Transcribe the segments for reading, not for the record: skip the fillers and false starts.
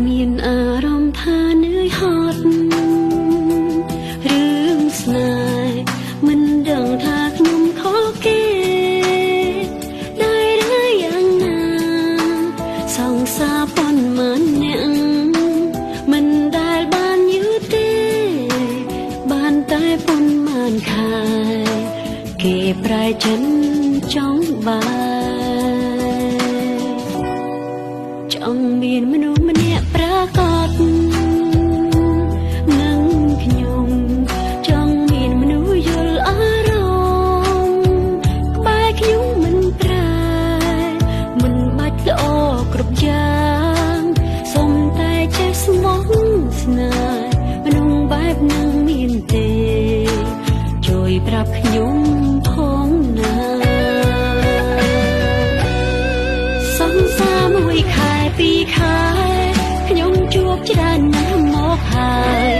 មានអារម្មណ៍ថានឿយហត់រឿងស្នេហ៍មិនដឹងថាខ្ញុំខុសគេដែរឬយ៉ាងណាសង្សារប៉ុន្មានអ្នកមិនដែលបានយឺតទេបានតែប៉ុន្មានខែគេប្រែចិនចង់បានចង់មានមនុស្សម្នាក់ប្រកបនឹងខ្ញុំចង់មានមនុស្សយល់អារម្មណ៍ក្បែរខ្ញុំមិនប្រែមិនបាច់ល្អគ្រប់យ៉ាងសុំតែចេះស្មោះស្នេហ៍មនុស្សបែបនឹងមានទេជួយប្រាប់ខ្ញុំផងណាសង្សារមួយខែពីរខែខ្ញុំជួបច្រើនណាស់មកហើយ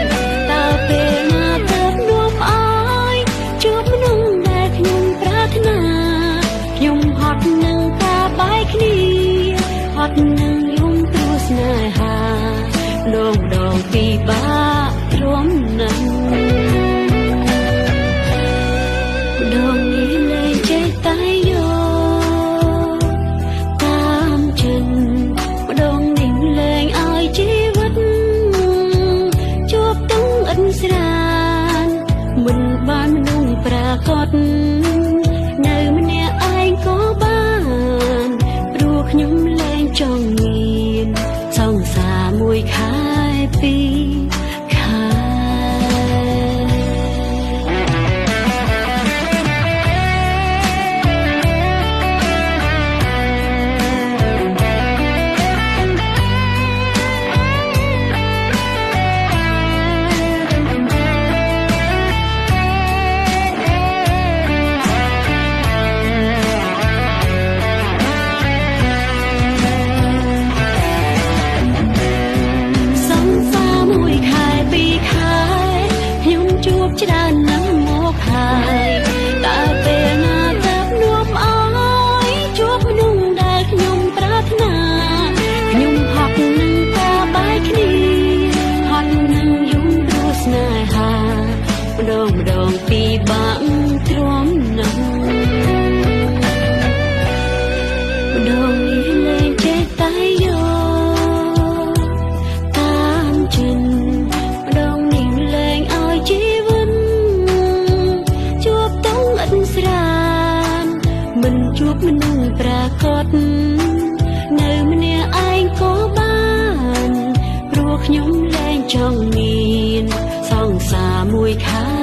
តើពេលណាទៅនាំឲ្យជួបមនុស្សដែលខ្ញុំប្រាថ្នាខ្ញុំហត់នឹងការបែកគ្នាហត់នឹងយំព្រោះស្នេហាដងពីបាក់ទ្រាំណាស់ដងនេះលែងចេះតែយកតាមចិត្តម្ដងនេះលែងឲ្យជីវិតជួបទាំងអិនស្រានមិនបានមនុស្សប្រាកដនៅម្នាក់ឯងក៏បានព្រោះខ្ញុំលែងចង់មានសង្សារមួយខែពីរខែច្រើនណាស់មកហើយតើពេលណាទៅនាំឲ្យជួបមនុស្សដែលខ្ញុំប្រាថ្នាខ្ញុំហត់នឹងការបែកគ្នាហត់នឹងយំព្រោះស្នេហាម្ដងពីបាក់ទ្រាំណាស់ម្ដងនេះលែងចេះតែយកតាមចិត្តម្ដងនេះលែងឲ្យជីស្រានមិនជួបមនុស្សប្រាកដនៅម្នាក់ឯងក៏បានព្រោះខ្ញុំលែងចង់មានសង្សារមួយខែ